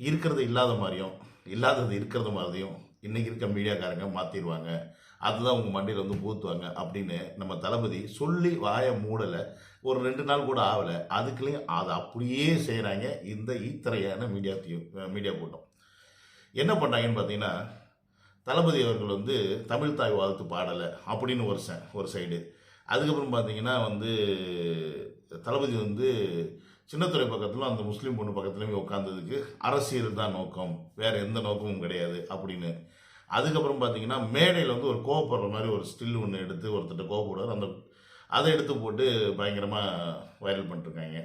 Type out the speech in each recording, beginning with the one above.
இருக்கிறது இல்லாத மாதிரியும் இல்லாதது இருக்கிறது மாதிரியும் இன்றைக்கி இருக்க மீடியாக்காரங்க மாற்றிடுவாங்க, அதுதான் உங்கள் மண்டையில் வந்து பூத்துவாங்க அப்படின்னு நம்ம தளபதி சொல்லி வாயை மூடலை. ஒரு 2 நாள் கூட ஆகலை, அதுக்குள்ளேயும் அதை அப்படியே செய்கிறாங்க இந்த ஈத்தரையான மீடியா கூட்டம். என்ன பண்ணுறாங்கன்னு பார்த்தீங்கன்னா, தளபதி அவர்கள் வந்து தமிழ் தாய் வாழ்த்து பாடலை அப்படின்னு ஒரு சைடு. அதுக்கப்புறம் பார்த்தீங்கன்னா வந்து தளபதி வந்து சின்னத்துறை பக்கத்தில் அந்த முஸ்லீம் பொண்ணு பக்கத்துலேயுமே உட்காந்ததுக்கு அரசியல் தான் நோக்கம், வேறு எந்த நோக்கமும் கிடையாது அப்படின்னு. அதுக்கப்புறம் பார்த்தீங்கன்னா மேடையில் வந்து ஒரு கோவப்படுற மாதிரி ஒரு ஸ்டில் ஒன்று எடுத்து ஒருத்தர் கோவப்படுவார், அதை எடுத்து போட்டு பயங்கரமாக வைரல் பண்ணிட்டுருக்காங்க.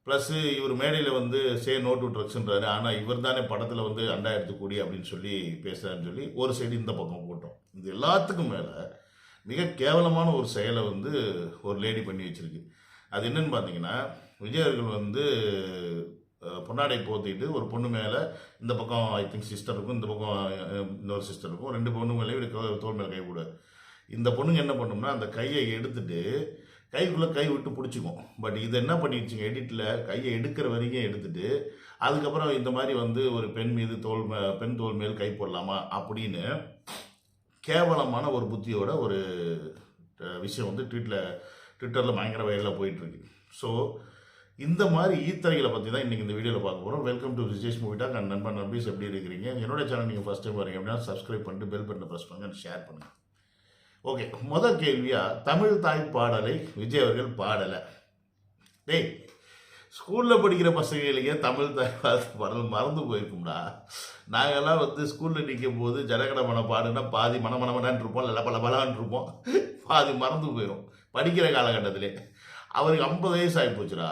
ப்ளஸ்ஸு இவர் மேடையில் வந்து சே நோ டு ட்ரக்ஸ்ன்றாரு, ஆனால் இவர் தானே படத்தில் வந்து அண்டா எடுத்துக்கூடி அப்படின்னு சொல்லி பேசுகிறாருன்னு சொல்லி ஒரு சைடு இந்த பக்கம் போட்டோம். இது எல்லாத்துக்கும் மேலே மிக கேவலமான ஒரு செயலை வந்து ஒரு லேடி பண்ணி வச்சுருக்கு. அது என்னன்னு பார்த்தீங்கன்னா, விஜய் அவர்கள் வந்து பொன்னாடை போத்திட்டு ஒரு பொண்ணு மேலே இந்த பக்கம் ஐ திங்க் சிஸ்டர் இருக்கும், இந்த பக்கம் இன்னொரு சிஸ்டர் இருக்கும், 2 பொண்ணு மேலே தோல் மேலே கை போடுவார். இந்த பொண்ணுங்க என்ன பண்ணும்னா அந்த கையை எடுத்துட்டு கைக்குள்ளே கை விட்டு பிடிச்சிக்கும். பட் இது என்ன பண்ணிடுச்சுங்க, எடிட்டில் கையை எடுக்கிற வரைக்கும் எடுத்துட்டு அதுக்கப்புறம் இந்த மாதிரி வந்து ஒரு பெண் மீது பெண் தோல் மேல் கை போடலாமா அப்படின்னு கேவலமான ஒரு புத்தியோட ஒரு விஷயம் வந்து ட்விட்டரில் பயங்கர வயலில் போயிட்டுருக்கு. ஸோ இந்த மாதிரி ஈத்தரைகளை பற்றி தான் இன்றைக்கி இந்த வீடியோவில் பார்க்க போகிறோம். Welcome to Vijesh movie talk and நண்பன் நம்பீஸ். எப்படி இருக்கிறீங்க? என்னோட சேனல் நீங்கள் ஃபஸ்ட் டைம் வரீங்க அப்படின்னா சப்ஸ்கிரைப் பண்ணிட்டு பெல் பட்டனை ப்ரெஸ் பண்ணுங்கள், ஷேர் பண்ணுங்கள். ஓகே, முதல் கேள்வியாக தமிழ் தாய் பாடலை விஜய் அவர்கள் பாடலை. டேய், ஸ்கூலில் படிக்கிற பசங்களுக்கே தமிழ் தாய் பாடல் மறந்து போயிருக்கும்டா. நாங்கள்லாம் வந்து ஸ்கூலில் நிற்கும் போது ஜனகணமன பாடுனா பாதி மனமனமனான் இருப்போம், இல்லை பலபலான் இருப்போம், பாதி மறந்து போயிடும் படிக்கிற காலகட்டத்திலே. அவருக்கு 50 வயசு ஆகி போச்சுடா.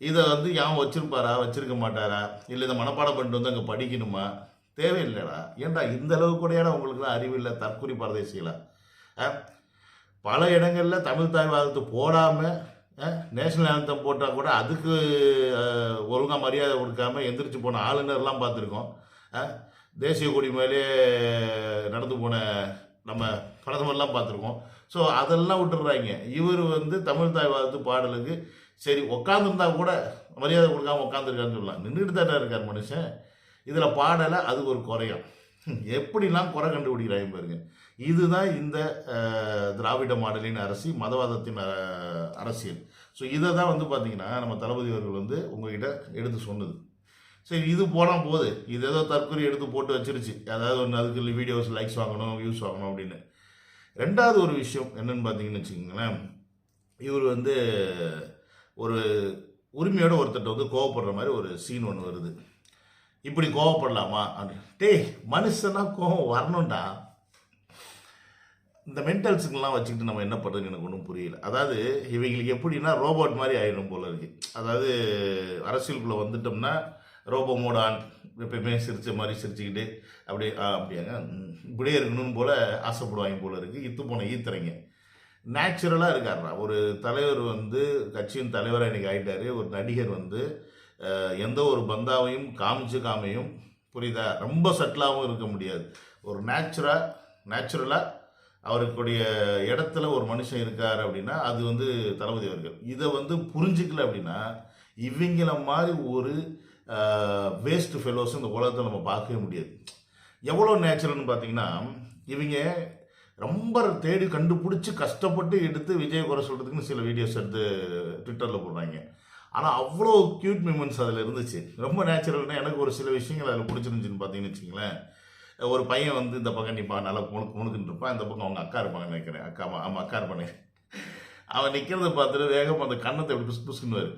இதை வந்து யான் வச்சிருப்பாரா, வச்சிருக்க மாட்டாரா, இல்லை இதை மனப்பாடம் பண்ணிட்டு வந்து அங்கே படிக்கணுமா? தேவையில்லைடா. ஏன்டா இந்த அளவுக்கு கூடையான உங்களுக்குலாம் அறிவு இல்லை, தற்கொலை பரதேசிகளா? பல இடங்களில் தமிழ் தாய் வாழ்த்து போடாமல் நேஷனல் ஆந்தம் போட்டால் கூட அதுக்கு ஒழுங்காக மரியாதை கொடுக்காம எந்திரிச்சு போன ஆளுநர்லாம் பார்த்துருக்கோம். தேசிய கொடி மேலே நடந்து போன நம்ம பிரதமர்லாம் பார்த்துருக்கோம். ஸோ அதெல்லாம் விட்டுடுறாங்க. இவர் வந்து தமிழ் தாய் வாழ்த்து பாடலுக்கு சரி உட்காந்துருந்தா கூட மரியாதை கொடுக்காம உட்காந்துருக்கான்னு சொல்லலாம். நின்றுட்டு தானே இருக்கார் மனுஷன். இதில் பாடலை அது ஒரு குறையும். எப்படிலாம் குறை கண்டுபிடிக்கிறாங்க பாருங்க. இதுதான் இந்த திராவிட மாடலின் மதவாதத்தின் அரசியல். ஸோ இதை தான் வந்து பார்த்தீங்கன்னா நம்ம தளபதி அவர்கள் வந்து உங்ககிட்ட எடுத்து சொன்னது. சரி, இது போனால் போகுது, இது ஏதோ தற்கொலை எடுத்து போட்டு வச்சிருச்சு, அதாவது ஒன்று அதுக்கு வீடியோஸ் லைக்ஸ் வாங்கணும், வியூஸ் வாங்கணும் அப்படின்னு. ரெண்டாவது ஒரு விஷயம் என்னன்னு பார்த்தீங்கன்னு வச்சுக்கோங்களேன், இவர் வந்து ஒரு உரிமையோட ஒருத்தட்ட வந்து கோவப்படுற மாதிரி ஒரு சீன் ஒன்று வருது. இப்படி கோவப்படலாமா அப்படின்னு. டேய், மனுஷனா கோவம் வரணும்டா. இந்த மென்டல்ஸுக்கெல்லாம் வச்சுக்கிட்டு நம்ம என்ன பண்ணுறதுன்னு எனக்கு ஒன்றும் புரியல. அதாவது இவங்களுக்கு எப்படின்னா ரோபோட் மாதிரி ஆயிடும் போல இருக்கு. அதாவது அரசியலுக்குள்ளே வந்துட்டோம்னா ரோபோ மோடான் எப்பயுமே சிரிச்ச மாதிரி சிரிச்சுக்கிட்டு அப்படியாங்க இப்படியே இருக்கணும்னு போல் ஆசைப்படுவாங்க போல இருக்குது. இத்து போன ஈத்துறங்க நேச்சுரலாக இருக்காருடா. ஒரு தலைவர் வந்து கட்சியின் தலைவராக இன்றைக்கி ஆகிட்டார். ஒரு நடிகர் வந்து எந்த ஒரு பந்தாவையும் காமையும் புரியுதா, ரொம்ப சட்டிலாகவும் இருக்க முடியாது. ஒரு நேச்சுரலாக அவருக்குடைய இடத்துல ஒரு மனுஷன் இருக்கார் அப்படின்னா அது வந்து தளபதி அவர்கள். இதை வந்து புரிஞ்சிக்கல அப்படின்னா இவங்கள மாதிரி ஒரு வேஸ்ட் ஃபெலோஸ் இந்த உலகத்தில் நம்ம பார்க்கவே முடியாது. எவ்வளோ நேச்சுரல்னு பார்த்தீங்கன்னா, இவங்க ரொம்ப தேடி கண்டுபிடிச்சி கஷ்டப்பட்டு எடுத்து விஜய் குறை சொல்கிறதுக்குன்னு சில வீடியோஸ் எடுத்து ட்விட்டரில் போடுறாங்க. ஆனால் அவ்வளோ க்யூட் மூமெண்ட்ஸ் அதில் இருந்துச்சு. ரொம்ப நேச்சுரல்னா எனக்கு ஒரு சில விஷயங்கள் அதில் பிடிச்சிருந்துச்சின்னு பார்த்தீங்கன்னு வச்சுங்களேன். ஒரு பையன் வந்து இந்த பக்கம் நிற்பான், நல்லா முணுக்குன்னு இருப்பான், இந்த பக்கம் அவங்க அக்கா இருப்பாங்க நினைக்கிறேன், ஆமாம் அக்கா இருப்பானே. அவன் நிற்கிறத பார்த்துட்டு வேகம் அந்த கண்ணத்தை எப்படி புசுக்குன்னுவார்.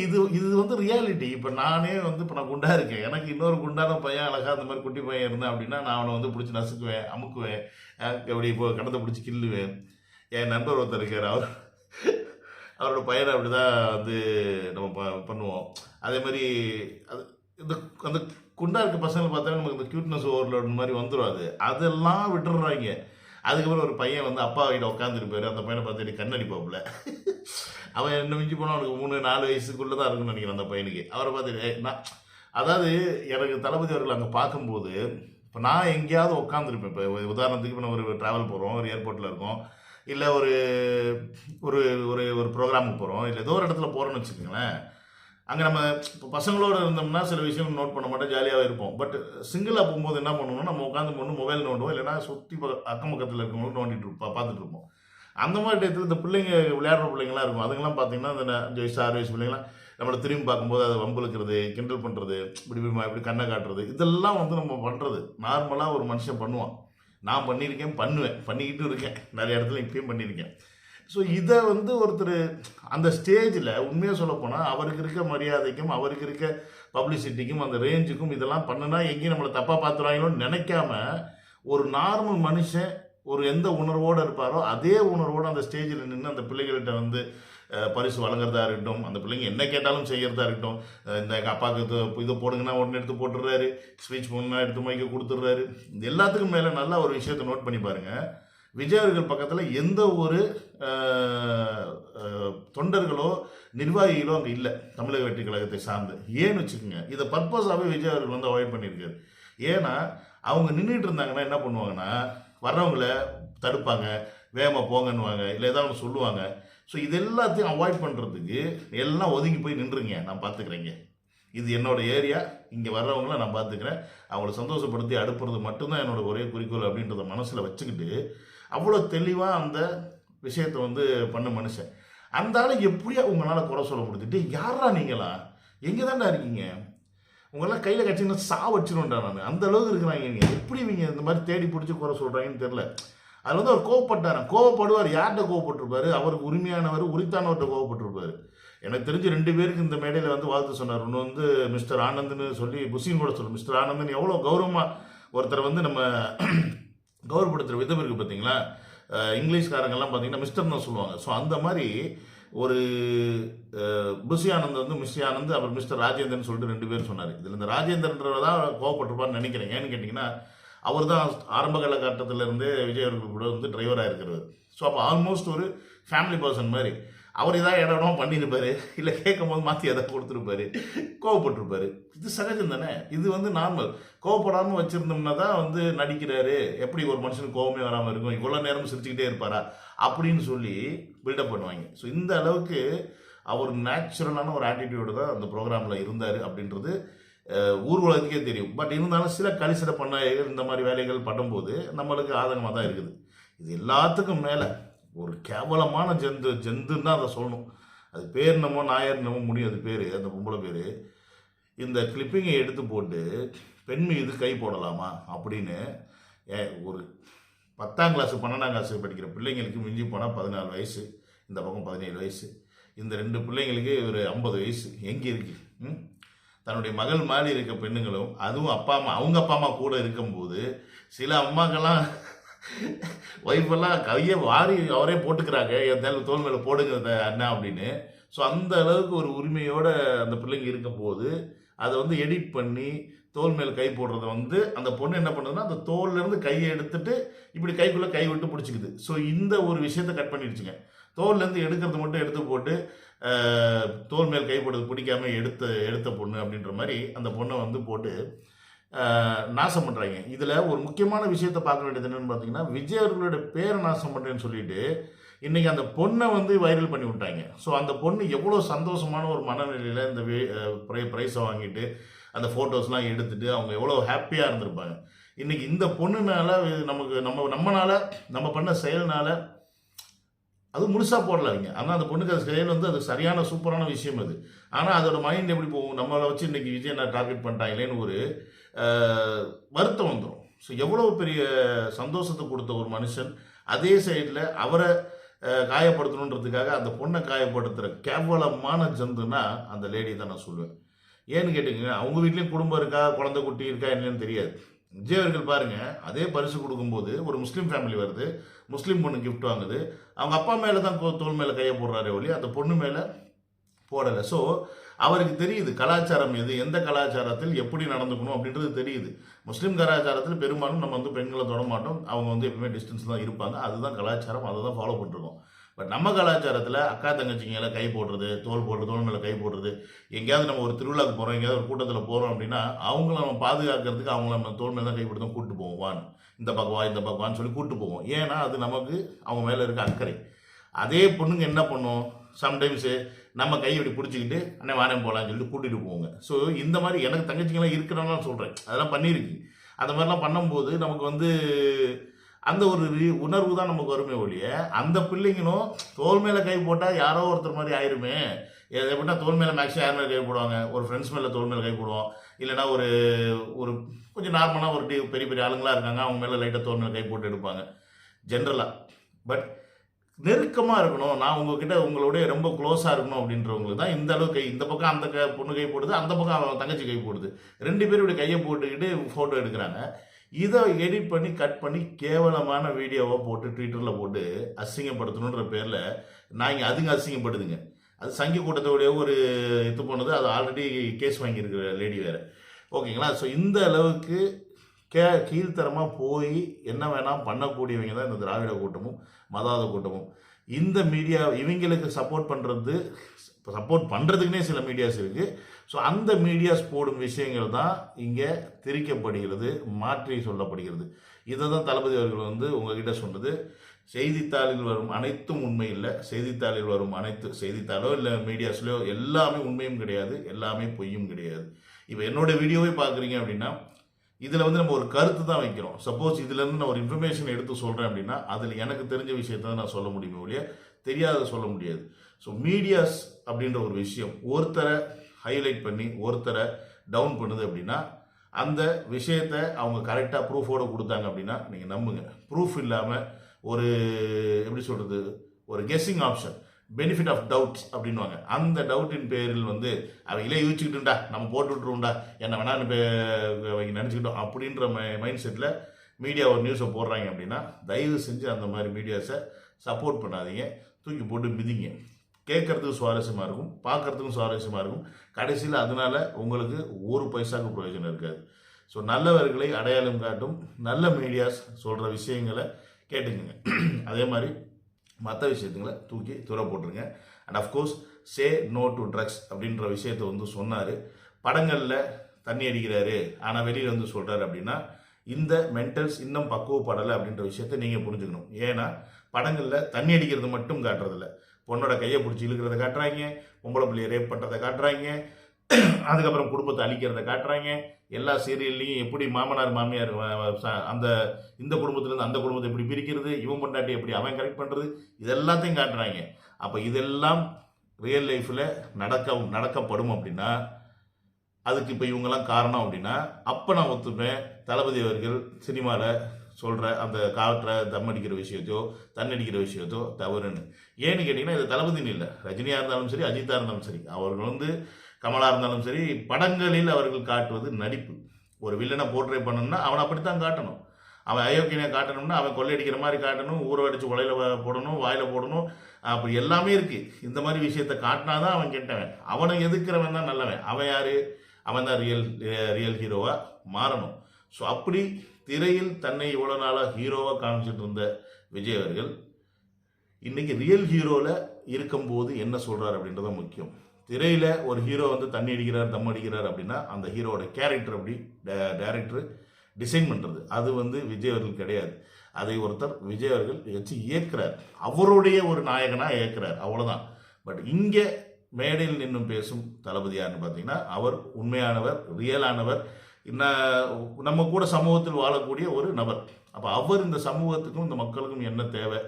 இது வந்து ரியாலிட்டி. இப்போ நானே வந்து இப்போ நான் குண்டாக இருக்கேன், எனக்கு இன்னொரு குண்டான பையன் அழகாக அந்த மாதிரி குட்டி பையன் இருந்தேன் அப்படின்னா நான் அவனை வந்து பிடிச்சி நசுக்குவேன், அமுக்குவேன், எப்படி இப்போ கண்ணத்தை பிடிச்சி கில்லுவேன். என் நண்பர் ஒருத்தர் இருக்கார், அவரோட பையனை அப்படி தான் வந்து நம்ம பண்ணுவோம். அதே மாதிரி அது அந்த குண்டா இருக்க பசங்களை பார்த்தா நமக்கு இந்த க்யூட்னஸ் ஓவர்லோட் மாதிரி வந்துடும். அதெல்லாம் விட்டுடுறாங்க. அதுக்கப்புறம் ஒரு பையன் வந்து அப்பா கிட்ட உட்காந்துருப்பாரு, அந்த பையனை பார்த்துட்டு கண்ணடிப்பாப்புல. அவன் என்ன மிஞ்சி போனால் அவனுக்கு 3-4 வயசுக்குள்ளே தான் இருக்குன்னு நினைக்கிறேன் அந்த பையனுக்கு. அவரை பார்த்துட்டு அதாவது எனக்கு தளபதி அவர்கள் அங்கே பார்க்கும்போது இப்போ நான் எங்கேயாவது உட்காந்துருப்பேன். இப்போ உதாரணத்துக்கு இப்போ நம்ம ஒரு ட்ராவல் போகிறோம், ஒரு ஏர்போர்ட்டில் இருக்கோம், இல்லை ஒரு ஒரு ஒரு ப்ரோக்ராமுக்கு போகிறோம், இல்லை ஏதோ ஒரு இடத்துல போகிறோன்னு வச்சுக்கோங்களேன். அங்கே நம்ம இப்போ பசங்களோடு இருந்தோம்னா சில விஷயம் நோட் பண்ண மாட்டோம், ஜாலியாகவே இருப்போம். பட் சிங்கிளாக போகும்போது என்ன பண்ணுவோம்னா நம்ம உட்காந்து ஒன்று மொபைல் நோண்டுவோம், இல்லைன்னா சுற்றி அக்கம் பக்கத்தில் இருக்கவங்களும் நோண்டிட்டு இருப்போம், பார்த்துட்டு இருப்போம். அந்த மாதிரி டயத்தில் இந்த பிள்ளைங்க விளையாடுற பிள்ளைங்களாம் இருக்கும். அதுங்கெல்லாம் பார்த்தீங்கன்னா இந்த 5 வயசு 6 வயசு பிள்ளைங்களாம் நம்மளை திரும்பி பார்க்கும்போது அதை வம்புழுக்கிறது, கிண்டல் பண்ணுறது, இப்படி கண்ணை காட்டுறது, இதெல்லாம் வந்து நம்ம பண்ணுறது நார்மலாக ஒரு மனுஷன் பண்ணுவான். நான் பண்ணியிருக்கேன், பண்ணுவேன், பண்ணிக்கிட்டு இருக்கேன், நிறைய இடத்துல இப்பயும் பண்ணியிருக்கேன். ஸோ இதை வந்து ஒருத்தர் அந்த ஸ்டேஜில் உண்மையாக சொல்லப்போனால் அவருக்கு இருக்க மரியாதைக்கும் அவருக்கு இருக்க பப்ளிசிட்டிக்கும் அந்த ரேஞ்சுக்கும் இதெல்லாம் பண்ணுனா எங்கேயும் நம்மளை தப்பாக பார்த்துருவாங்களோன்னு நினைக்காம ஒரு நார்மல் மனுஷன் ஒரு எந்த உணர்வோடு இருப்பாரோ அதே உணர்வோடு அந்த ஸ்டேஜில் நின்று அந்த பிள்ளைகள்கிட்ட வந்து பரிசு வழங்குறதா இருக்கட்டும், அந்த பிள்ளைங்க என்ன கேட்டாலும் செய்கிறதா இருக்கட்டும். இந்த எங்கள் அப்பாவுக்கு இதை போடுங்கன்னா உடனே எடுத்து போட்டுடுறாரு, ஸ்பீச் போடணுன்னா எடுத்து மைக்க கொடுத்துட்றாரு. இது எல்லாத்துக்கும் மேலே நல்லா ஒரு விஷயத்தை நோட் பண்ணி பாருங்கள். விஜய் அவர்கள் பக்கத்தில் எந்த ஒரு தொண்டர்களோ நிர்வாகிகளோ அங்கே இல்லை, தமிழக வெற்றி கழகத்தை சார்ந்து. ஏன்னு வச்சுக்கோங்க, இதை பர்பஸாகவே விஜய் அவர்கள் வந்து அவாய்ட் பண்ணியிருக்காரு. ஏன்னா அவங்க நின்றுட்டு இருந்தாங்கன்னா என்ன பண்ணுவாங்கன்னா வர்றவங்கள தடுப்பாங்க, வேகமாக போங்கன்னுவாங்க, இல்லை ஏதாவது ஒன்று சொல்லுவாங்க. ஸோ இது எல்லாத்தையும் அவாய்ட் பண்ணுறதுக்கு எல்லாம் ஒதுங்கி போய் நின்றுங்க, நான் பார்த்துக்கிறேங்க, இது என்னோட ஏரியா, இங்கே வர்றவங்கள நான் பார்த்துக்கிறேன், அவங்கள சந்தோஷப்படுத்தி அடுப்புறது மட்டும்தான் என்னோட ஒரே குறிக்கோள் அப்படின்றத மனசில் வச்சுக்கிட்டு அவ்வளோ தெளிவாக அந்த விஷயத்தை வந்து பண்ண மனுஷன். அந்த ஆள் எப்படியா உங்களால் குறை சொல்ல முடிஞ்சுட்டு, யாரா நீங்களா, எங்கே தான்டா இருக்கீங்க, உங்களெல்லாம் கையில் கட்சிங்கன்னா வச்சிருவேன்டா நான், அந்த அளவுக்கு இருக்கிறாங்க. நீங்கள் எப்படி இவங்க இந்த மாதிரி தேடி பிடிச்சி குறை சொல்கிறாங்கன்னு தெரில. அதில் வந்து அவர் கோவப்படுவார். யார்கிட்ட கோவப்பட்டிருப்பாரு, அவருக்கு உரிமையானவர் உரித்தானவர்கிட்ட கோவப்பட்டிருப்பார். எனக்கு தெரிஞ்சு 2 பேருக்கு இந்த மேடையில் வந்து வாழ்த்து சொன்னார். ஒன்று வந்து மிஸ்டர் ஆனந்த்னு சொல்லி புசின் கூட சொல்லு, மிஸ்டர் ஆனந்த்னு எவ்வளோ கௌரவமாக ஒருத்தர் வந்து நம்ம கௌரவப்படுத்துகிற விதம் இருக்குது பார்த்தீங்களா. இங்கிலீஷ்காரங்கெல்லாம் பார்த்தீங்கன்னா மிஸ்டர்னு சொல்லுவாங்க. ஸோ அந்த மாதிரி ஒரு புசி ஆனந்த் வந்து மிஸ் ஆனந்த், அப்புறம் மிஸ்டர் ராஜேந்திரன் சொல்லிட்டு 2 பேர் சொன்னார். இதில் இந்த ராஜேந்திரன்றவர் தான் கோவப்பட்டிருப்பான்னு நினைக்கிறேன். ஏன்னு கேட்டிங்கன்னா அவர் தான் ஆரம்ப காலகட்டத்திலேருந்தே விஜய் அவர்கள் கூட வந்து டிரைவராக இருக்கிறவர். ஸோ அப்போ ஆல்மோஸ்ட் ஒரு ஃபேமிலி பர்சன் மாதிரி. அவர் ஏதாவது இடம் பண்ணியிருப்பாரு, இல்லை கேட்கும் போது மாற்றி எதாவது கொடுத்துருப்பாரு, கோவப்பட்டிருப்பாரு. இது சகஜம் தானே, இது வந்து நார்மல். கோவப்படாமல் வச்சுருந்தோம்னா தான் வந்து நடிக்கிறாரு, எப்படி ஒரு மனுஷனுக்கு கோவமே வராமல் இருக்கும், இவ்வளோ நேரம் சிரிச்சுக்கிட்டே இருப்பாரா அப்படின்னு சொல்லி பில்டப் பண்ணுவாங்க. ஸோ இந்த அளவுக்கு அவர் நேச்சுரலான ஒரு ஆட்டிடியூடு தான் அந்த ப்ரோக்ராமில் இருந்தார் அப்படின்றது ஊர் உலகத்துக்கே தெரியும். பட் இருந்தாலும் சில கலிசிட பண்ண இந்த மாதிரி வேலைகள் பண்ணும்போது நம்மளுக்கு ஆதங்கமாக தான் இருக்குது. இது எல்லாத்துக்கும் மேலே ஒரு கேவலமான ஜந்துன்னு தான் அதை சொல்லணும். அது பேர் நம்ம நாயர் நம்ம முடியும், அது பேர், அந்த பொம்பளை பேர். இந்த கிளிப்பிங்கை எடுத்து போட்டு பெண் மீது கை போடலாமா அப்படின்னு ஒரு 10ஆம் கிளாஸ் 12ஆம் கிளாஸ் படிக்கிற பிள்ளைங்களுக்கு மிஞ்சி போனால் 14 வயசு, இந்த பக்கம் 17 வயசு, இந்த 2 பிள்ளைங்களுக்கு ஒரு 50 வயசு எங்கே இருக்கு? தன்னுடைய மகள் மாதிரி இருக்க பெண்ணுங்களும், அதுவும் அவங்க அப்பா அம்மா கூட இருக்கும்போது சில அம்மாக்கெல்லாம் ஒய்ஃபெல்லாம் கையை வாரி அவரே போட்டுக்கிறாங்க, என் தோல் மேலே போடுங்க அண்ணா அப்படின்னு. ஸோ அந்த அளவுக்கு ஒரு உரிமையோட அந்த பிள்ளைங்க இருக்கும்போது அதை வந்து எடிட் பண்ணி தோல் மேலே கை போடுறத வந்து அந்த பொண்ணு என்ன பண்ணுதுன்னா அந்த தோல்லேருந்து கையை எடுத்துட்டு இப்படி கைக்குள்ளே கை விட்டு பிடிச்சிக்குது. ஸோ இந்த ஒரு விஷயத்தை கட் பண்ணிடுச்சுங்க. தோல்லேருந்து எடுக்கிறது மட்டும் எடுத்து போட்டு தோல் மேல் கை போடுறது பிடிக்காம எடுத்த பொண்ணு அப்படின்ற மாதிரி அந்த பொண்ணை வந்து போட்டு நாசம் பண்ணுறாங்க. இதில் ஒரு முக்கியமான விஷயத்தை பார்க்க வேண்டியது என்னென்னு பார்த்தீங்கன்னா, விஜய் அவர்களோட பேரை நாசம் பண்ணுறேன்னு சொல்லிட்டு இன்றைக்கி அந்த பொண்ணை வந்து வைரல் பண்ணி விட்டாங்க. ஸோ அந்த பொண்ணு எவ்வளோ சந்தோஷமான ஒரு மனநிலையில் இந்த ப்ரைஸை வாங்கிட்டு அந்த ஃபோட்டோஸ்லாம் எடுத்துகிட்டு அவங்க எவ்வளோ ஹாப்பியாக இருந்திருப்பாங்க. இன்றைக்கி இந்த பொண்ணுனால நமக்கு நம்மளால் நம்ம பண்ண செயல்னால அது முழுசாக போடலாங்க. ஆனால் அந்த பொண்ணுக்கு அது செயல் வந்து அது சரியான சூப்பரான விஷயம் அது. ஆனால் அதோட மைண்ட் எப்படி போகும், நம்மளை வச்சு இன்றைக்கி விஜய் நான் டார்கெட் பண்ணிட்டாங்களேன்னு ஒரு வருத்தம் வந்துடும். ஸோ எவ்வளோ பெரிய சந்தோஷத்தை கொடுத்த ஒரு மனுஷன் அதே சைடில் அவரை காயப்படுத்தணுன்றதுக்காக அந்த பொண்ணை காயப்படுத்துகிற கேவலமான ஜந்துன்னா அந்த லேடி தான் நான் சொல்லுவேன். ஏன்னு கேட்டிங்கன்னா, அவங்க வீட்லேயும் குடும்பம் இருக்கா, குழந்தை குட்டி இருக்கா என்னன்னு தெரியாது. விஜய் அவர்கள் பாருங்கள், அதே பரிசு கொடுக்கும்போது ஒரு முஸ்லீம் ஃபேமிலி வருது, முஸ்லீம் பொண்ணு கிஃப்ட் வாங்குது, அவங்க அப்பா மேலே தான் தோல் மேலே கையை போடுறாரே ஒளி அந்த பொண்ணு மேலே போடலை. ஸோ அவருக்கு தெரியுது கலாச்சாரம் எது, எந்த கலாச்சாரத்தில் எப்படி நடந்துக்கணும் அப்படின்றது தெரியுது. முஸ்லீம் கலாச்சாரத்தில் பெரும்பாலும் நம்ம வந்து பெண்களை தொட மாட்டோம், அவங்க வந்து எப்பவுமே டிஸ்டன்ஸ் தான் இருப்பாங்க, அதுதான் கலாச்சாரம், அதை தான் ஃபாலோ பண்ணிருக்கோம். பட் நம்ம கலாச்சாரத்தில் அக்கா தங்கச்சிங்களை கை போடுறது, தோல் மேலே கை போடுறது, எங்கேயாவது நம்ம ஒரு திருவிழாவுக்கு போகிறோம், எங்கேயாவது ஒரு கூட்டத்தில் போகிறோம் அப்படின்னா அவங்கள நம்ம பாதுகாக்கிறதுக்கு அவங்கள நம்ம தோல் மேலே தான் கை போட்டு தான் கூப்பிட்டு போவோம், வான்னு இந்த பக்கவான்னு சொல்லி கூப்பிட்டு போவோம். ஏன்னா அது நமக்கு அவங்க மேலே இருக்க அக்கறை. அதே பொண்ணுங்க என்ன பண்ணும், சம்டைம்ஸு நம்ம கையை இப்படி பிடிச்சிக்கிட்டு அண்ணே வாரம் போகலான்னு சொல்லிட்டு கூட்டிகிட்டு போவோங்க. ஸோ இந்த மாதிரி எனக்கு தங்கச்சிங்கெல்லாம் இருக்கிறனால சொல்கிறேன், அதெல்லாம் பண்ணியிருக்கு. அந்த மாதிரிலாம் பண்ணும்போது நமக்கு வந்து அந்த ஒரு உணர்வு தான் நமக்கு வருமே ஒழிய, அந்த பிள்ளைங்களும் தோல் மேலே கை போட்டால் யாரோ ஒருத்தர் மாதிரி ஆயிருமே. எப்படின்னா தோல் மேலே மேக்ஸிமம் யார் மேலே கை போடுவாங்க, ஒரு ஃப்ரெண்ட்ஸ் மேலே தோல் மேலே கை போடுவோம், இல்லைனா ஒரு ஒரு கொஞ்சம் நார்மலாக ஒரு பெரிய பெரிய ஆளுங்களாக இருக்காங்க, அவங்க மேலே லைட்டாக தோல் மேலே கை போட்டு எடுப்பாங்க ஜென்ரலாக. பட் நெருக்கமாக இருக்கணும், நான் உங்ககிட்ட உங்களோட ரொம்ப க்ளோஸாக இருக்கணும் அப்படின்றவங்களுக்கு தான் இந்த அளவு கை, இந்த பக்கம் அந்த பொண்ணு கை போடுது, அந்த பக்கம் அவன் தங்கச்சி கை போடுது, 2 பேரும் இப்படி கையை போட்டுக்கிட்டு ஃபோட்டோ எடுக்கிறாங்க. இதை எடிட் பண்ணி கட் பண்ணி கேவலமான வீடியோவை போட்டு ட்விட்டரில் போட்டு அசிங்கப்படுத்தணுன்ற பேரில் நான் இங்கே அதுங்க அசிங்கப்படுதுங்க. அது சங்கி கூட்டத்தோடைய ஒரு இது போனது, அது ஆல்ரெடி கேஸ் வாங்கியிருக்கிற லேடி வேறு, ஓகேங்களா. ஸோ இந்த அளவுக்கு கீழ்த்தரமாக போய் என்ன வேணால் பண்ணக்கூடியவங்க தான் இந்த திராவிட கூட்டமும் மதாத கூட்டமும். இந்த மீடியா இவங்களுக்கு சப்போர்ட் பண்ணுறதுக்குனே சில மீடியாஸ் இருக்குது. ஸோ அந்த மீடியாஸ் போடும் விஷயங்கள் தான் இங்கே திரிக்கப்படுகிறது, மாற்றி சொல்லப்படுகிறது. இதை தான் தளபதி அவர்கள் வந்து உங்ககிட்ட சொன்னது. செய்தித்தாளில் வரும் அனைத்தும் உண்மை இல்லை, செய்தித்தாளில் வரும் அனைத்து செய்தித்தாளோ இல்லை மீடியாஸ்லையோ எல்லாமே உண்மையும் கிடையாது, எல்லாமே பொய்யும் கிடையாது. இப்போ என்னோட வீடியோவே பார்க்குறீங்க அப்படின்னா இதில் வந்து நம்ம ஒரு கருத்து தான் வைக்கிறோம். சப்போஸ் இதுலேருந்து நான் ஒரு இன்ஃபர்மேஷன் எடுத்து சொல்கிறேன் அப்படின்னா அதில் எனக்கு தெரிஞ்ச விஷயத்த தான் நான் சொல்ல முடியுமே ஒழிய தெரியாத சொல்ல முடியாது. ஸோ மீடியாஸ் அப்படின்ற ஒரு விஷயம் ஒருத்தரை ஹைலைட் பண்ணி ஒருத்தரை டவுன் பண்ணுது அப்படின்னா அந்த விஷயத்தை அவங்க கரெக்டாக ப்ரூஃபோடு கொடுத்தாங்க அப்படின்னா நீங்கள் நம்புங்க. ப்ரூஃப் இல்லாமல் ஒரு எப்படி சொல்கிறது, ஒரு guessing option, benefit of doubts அப்படின்வாங்க, அந்த டவுட்டின் பேரில் வந்து அவங்களே யோசிச்சுக்கிட்டுண்டா நம்ம போட்டு விட்ருவோண்டா என்ன வேணான்னு அவங்க நினச்சிக்கிட்டோம் அப்படின்ற மைண்ட் செட்டில் மீடியா ஒரு நியூஸை போடுறாங்க அப்படின்னா தயவு செஞ்சு அந்த மாதிரி மீடியாஸை சப்போர்ட் பண்ணாதீங்க, தூக்கி போட்டு மிதிங்க. கேட்கறதுக்கு சுவாரஸ்யமாக இருக்கும், பார்க்கறதுக்கும் சுவாரஸ்யமாக இருக்கும், கடைசியில் அதனால உங்களுக்கு ஒரு பைசாவுக்கு பிரயோஜனம் இருக்காது. ஸோ நல்லவர்களை அடையாளம் காட்டும் நல்ல மீடியாஸ் சொல்கிற விஷயங்களை கேட்டுக்குங்க. அதே மாதிரி மற்ற விஷயத்துங்களை தூக்கி துற போட்டுருங்க. And of course say no to drugs அப்படின்ற விஷயத்தை வந்து சொன்னார். படங்களில் தண்ணி அடிக்கிறாரு ஆனால் வெளியில் வந்து சொல்கிறாரு அப்படின்னா இந்த மென்டல்ஸ் இன்னும் பக்குவப்படலை அப்படின்ற விஷயத்தை நீங்கள் புரிஞ்சுக்கணும். ஏன்னா படங்களில் தண்ணி அடிக்கிறது மட்டும் காட்டுறதில்ல, பொண்ணோட கையை பிடிச்சி இழுக்கிறத காட்டுறாங்க, பொம்பளை பிள்ளையை ரேப் பண்ணுறதை காட்டுறாங்க, அதுக்கப்புறம் குடும்பத்தை அழிக்கிறத காட்டுறாங்க. எல்லா சீரியல்லையும் எப்படி மாமனார் மாமியார் அந்த இந்த குடும்பத்துலேருந்து அந்த குடும்பத்தை எப்படி பிரிக்கிறது, இவன் பொண்டாட்டி எப்படி அவன் கரெக்ட் பண்ணுறது, இதெல்லாத்தையும் காட்டுறாங்க. அப்போ இதெல்லாம் ரியல் லைஃப்பில் நடக்கப்படும் அப்படின்னா அதுக்கு இப்போ இவங்கெல்லாம் காரணம் அப்படின்னா அப்போ நான் ஒத்துப்பேன். தளபதி அவர்கள் சினிமாவில் சொல்கிற அந்த காற்ற தம் அடிக்கிற விஷயத்தோ தண்ணடிக்கிற விஷயத்தோ தவறுன்னு. ஏன்னு கேட்டிங்கன்னா இது தளபதினு இல்லை, ரஜினியாக இருந்தாலும் சரி அஜித்தாக இருந்தாலும் சரி, அவர்கள் வந்து கமலாக இருந்தாலும் சரி, படங்களில் அவர்கள் காட்டுவது நடிப்பு. ஒரு வில்லனை போர்ட்ரே பண்ணணும்னா அவனை அப்படித்தான் காட்டணும். அவன் அயோக்கியனை காட்டணும்னா அவன் கொள்ளையடிக்கிற மாதிரி காட்டணும், ஊற அடித்து கொலையில் போடணும், வாயில் போடணும், அப்படி எல்லாமே இருக்குது. இந்த மாதிரி விஷயத்தை காட்டினாதான் அவன் கெட்டவன், அவனை எதிர்க்கிறவன் தான் நல்லவன். அவன் யார்? அவன் தான் ரியல் ஹீரோவாக மாறணும். ஸோ அப்படி திரையில் தன்னை இவ்வளோ நாளாக ஹீரோவாக காமிச்சிட்டு இருந்த விஜய் அவர்கள் இன்றைக்கி ரியல் ஹீரோவில் இருக்கும்போது என்ன சொல்கிறார் அப்படின்றத முக்கியம். திரையில் ஒரு ஹீரோ வந்து தண்ணி அடிக்கிறார் தம் அடிக்கிறார் அப்படின்னா அந்த ஹீரோட கேரக்டர் அப்படி டைரக்டர் டிசைன் பண்ணுறது அது வந்து விஜய் அவர்கள் கிடையாது. அதை ஒருத்தர் விஜய் அவர்கள் வச்சு இயக்குறார், அவருடைய ஒரு நாயகனாக இயக்குறார், அவ்வளோதான். பட் இங்கே மேடையில் நின்றும் பேசும் தளபதி யாருன்னு பார்த்தீங்கன்னா அவர் உண்மையானவர், ரியலானவர், நம்ம கூட சமூகத்தில் வாழக்கூடிய ஒரு நபர். அப்போ அவர் இந்த சமூகத்துக்கும் இந்த மக்களுக்கும் என்ன தேவை,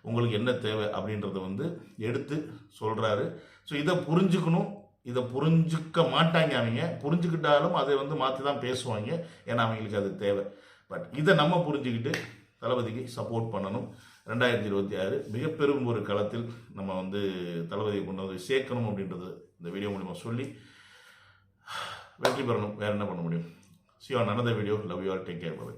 உங்களுக்கு என்ன தேவை அப்படின்றத வந்து எடுத்து சொல்கிறாரு. ஸோ இதை புரிஞ்சுக்கணும். இதை புரிஞ்சுக்க மாட்டாங்க அவங்க, புரிஞ்சுக்கிட்டாலும் அதை வந்து மாற்றி தான் பேசுவாங்க, ஏன்னா அவங்களுக்கு அது தேவை. பட் இதை நம்ம புரிஞ்சுக்கிட்டு தளபதிக்கு சப்போர்ட் பண்ணணும். 2026 மிகப்பெரும் ஒரு களத்தில் நம்ம வந்து தளபதியை கொண்டு வந்து சேர்க்கணும் அப்படின்றது இந்த வீடியோ மூலமாக சொல்லி வெற்றி பெறணும். வேறு என்ன பண்ண முடியும்? See you on another video. Love you all. Take care. Bye.